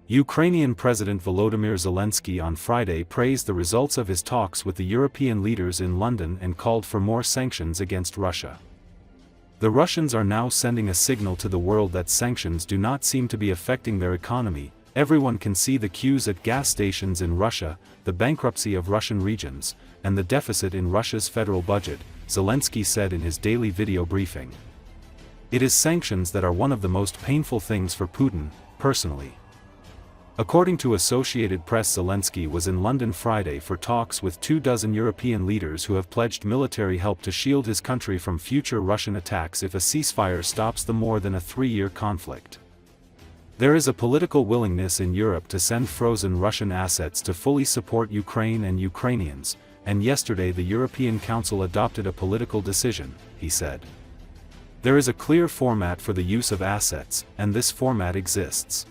Ukrainian President Volodymyr Zelenskyy on Friday praised the results of his talks with the European leaders in London and called for more sanctions against Russia. The Russians are now sending a signal to the world that sanctions do not seem to be affecting their economy. Everyone can see the queues at gas stations in Russia, the bankruptcy of Russian regions, and the deficit in Russia's federal budget, Zelensky said in his daily video briefing. It is sanctions that are one of the most painful things for Putin, personally. According to Associated Press, Zelensky was in London Friday for talks with 24 European leaders who have pledged military help to shield his country from future Russian attacks if a ceasefire stops the more than a 3-year conflict. There is a political willingness in Europe to send frozen Russian assets to fully support Ukraine and Ukrainians, and yesterday the European Council adopted a political decision, he said. There is a clear format for the use of assets, and this format exists.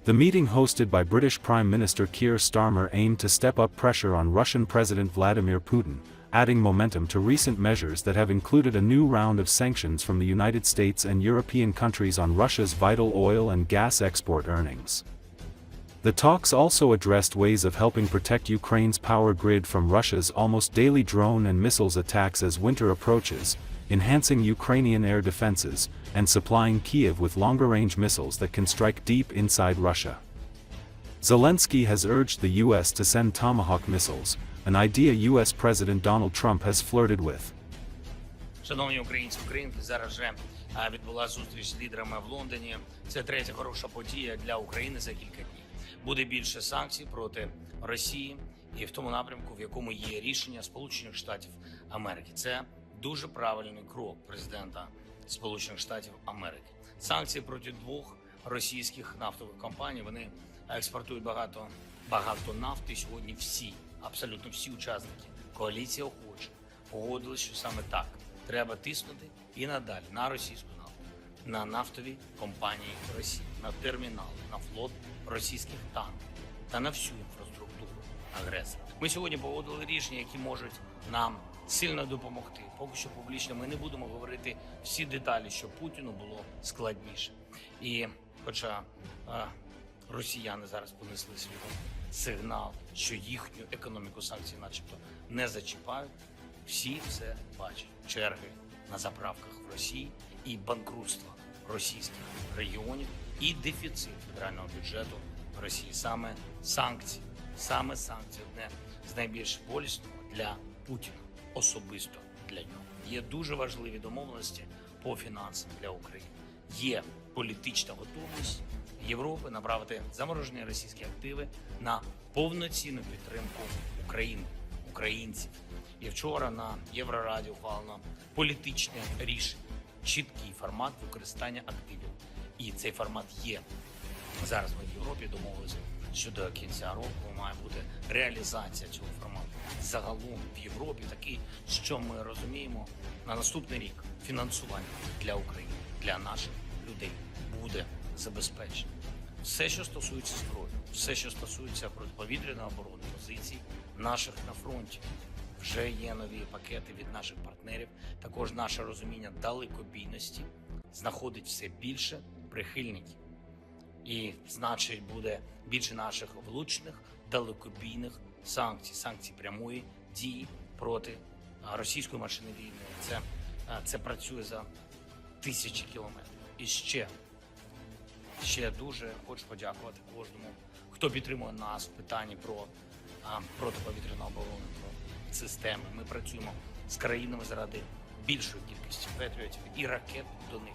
The meeting hosted by British Prime Minister Keir Starmer aimed to step up pressure on Russian President Vladimir Putin, adding momentum to recent measures that have included a new round of sanctions from the United States and European countries on Russia's vital oil and gas export earnings. The talks also addressed ways of helping protect Ukraine's power grid from Russia's almost daily drone and missiles attacks as winter approaches, enhancing Ukrainian air defenses, and supplying Kiev with longer-range missiles that can strike deep inside Russia. Zelensky has urged the U.S. to send Tomahawk missiles, an idea U.S. President Donald Trump has flirted with. Шановні українці, українки, зараз вже відбулася зустріч з лідерами в Лондоні. Це третя хороша подія для України за кілька днів. Буде більше санкцій проти Росії і в тому напрямку, в якому є рішення Сполучених Штатів Америки. Це дуже правильний крок президента Сполучених Штатів Америки. Санкції проти 2 російських нафтових компаній, вони експортують багато нафти. Сьогодні всі, абсолютно всі учасники коаліції охочі погодились, що саме так треба тиснути і надалі на російську нафту, на нафтові компанії Росії, на термінали, на флот російських танків та на всю інфраструктуру агресора. Ми сьогодні погодили рішення, які можуть нам сильно допомогти. Поки що публічно ми не будемо говорити всі деталі, щоб Путіну було складніше. І хоча росіяни зараз понесли світом сигнал, що їхню економіку санкцій начебто не зачіпають, всі все бачать. Черги на заправках в Росії і банкрутство російських регіонів, і дефіцит федерального бюджету в Росії. Саме санкції одне з найбільш болісного для Путіна, особисто для нього. Є дуже важливі домовленості по фінансам для України. Є політична готовність Європи направити заморожені російські активи на повноцінну підтримку України, українців. І вчора на Єврораді ухвалено політичне рішення, чіткий формат використання активів. І цей формат є. Зараз ми в Європі домовилися, що до кінця року має бути реалізація цього формату. Загалом в Європі такий, що ми розуміємо, на наступний рік фінансування для України, для наших людей буде забезпечено. Все, що стосується зброї, все, що стосується протиповітряної оборони, позицій наших на фронті. Вже є нові пакети від наших партнерів. Також наше розуміння далекобійності знаходить все більше прихильників. І, значить, буде більше наших влучних, далекобійних санкцій, санкцій прямої дії проти російської машини війни. Це працює за тисячі кілометрів. І ще дуже хочу подякувати кожному, хто підтримує нас в питанні про протиповітряну оборону, про системи. Ми працюємо з країнами заради більшої кількості патріотів і ракет до них.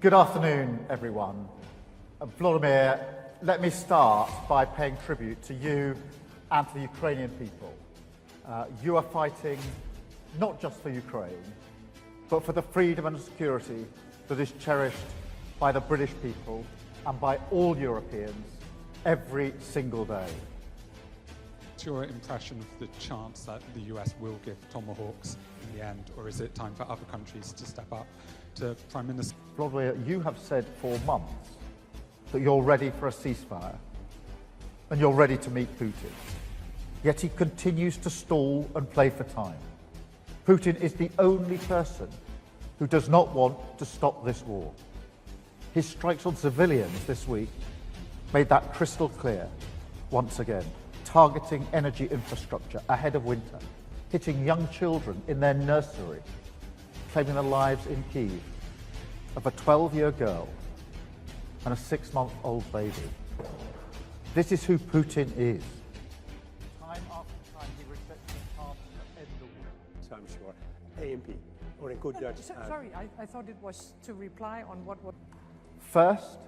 Good afternoon, everyone. Volodymyr, let me start by paying tribute to you and to the Ukrainian people. You are fighting not just for Ukraine, but for the freedom and security that is cherished by the British people and by all Europeans every single day. What's your impression of the chance that the US will give Tomahawks in the end, or is it time for other countries to step up? To Prime Minister Volodymyr, you have said for months that you're ready for a ceasefire and you're ready to meet Putin. Yet he continues to stall and play for time. Putin is the only person who does not want to stop this war. His strikes on civilians this week made that crystal clear once again, targeting energy infrastructure ahead of winter, hitting young children in their nursery, claiming the lives in Kyiv of a 12-year girl and a 6-month-old baby. This is who Putin is. Time after time he resets the path to end the war. So I'm sure. AMP, or in good Dutch. Sorry, I thought it was to reply on what. First,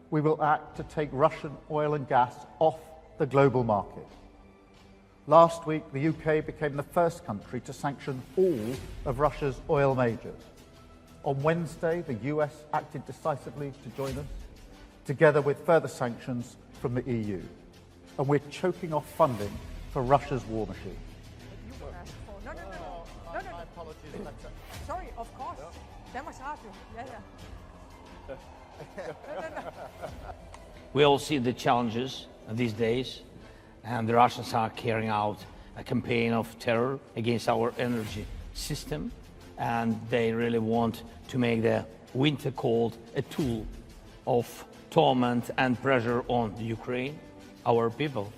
we will act to take Russian oil and gas off the global market. Last week, the UK became the first country to sanction all of Russia's oil majors. On Wednesday, the US acted decisively to join us, together with further sanctions from the EU. And we're choking off funding for Russia's war machine. You were asked for. No. My apologies. Sorry, of course. Danmarks Radio. Yeah. No. We all see the challenges these days, and the Russians are carrying out a campaign of terror against our energy system, and they really want to make the winter cold a tool of torment and pressure on Ukraine, our people,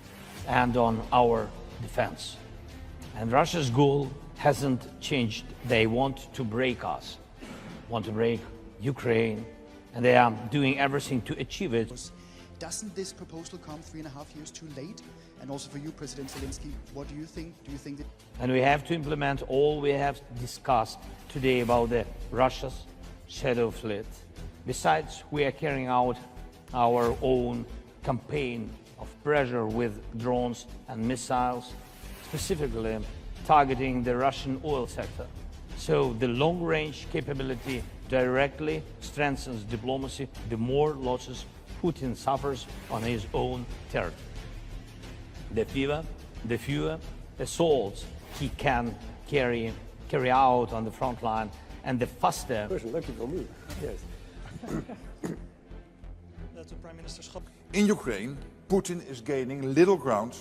and on our defense. And Russia's goal hasn't changed. They want to break us, want to break Ukraine, and they are doing everything to achieve it. Doesn't this proposal come 3.5 years too late? And also for you, President Zelensky, what do you think? Do you think that... And we have to implement all we have discussed today about the Russia's shadow fleet. Besides, we are carrying out our own campaign of pressure with drones and missiles, specifically targeting the Russian oil sector. So the long-range capability directly strengthens diplomacy, the more losses Putin suffers on his own territory. The fewer assaults he can carry out on the front line, and the faster. Lucky for me, yes. In Ukraine, Putin is gaining little ground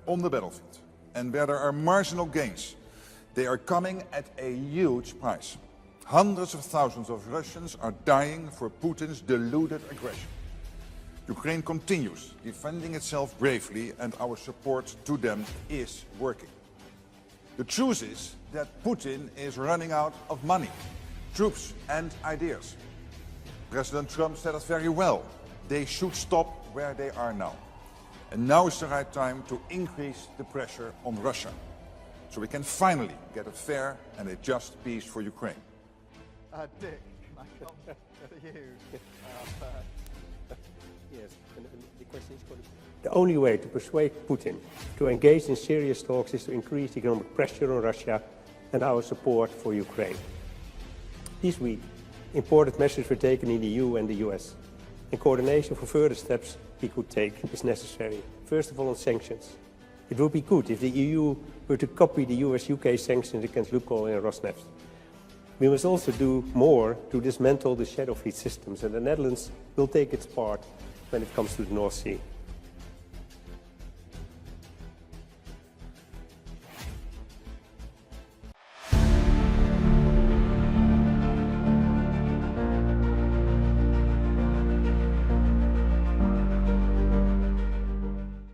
on the battlefield. And where there are marginal gains, they are coming at a huge price. Hundreds of thousands of Russians are dying for Putin's deluded aggression. Ukraine continues defending itself bravely, and our support to them is working. The truth is that Putin is running out of money, troops and ideas. President Trump said it very well. They should stop where they are now. And now is the right time to increase the pressure on Russia, so we can finally get a fair and a just peace for Ukraine. Dick, can I come to you? Yes, and the question is the only way to persuade Putin to engage in serious talks is to increase economic pressure on Russia and our support for Ukraine. This week, important measures were taken in the EU and the US, and coordination for further steps we could take is necessary. First of all, on sanctions. It would be good if the EU were to copy the US-UK sanctions against Lukoil and Rosneft. We must also do more to dismantle the shadow fleet systems, and the Netherlands will take its part when it comes to the North Sea.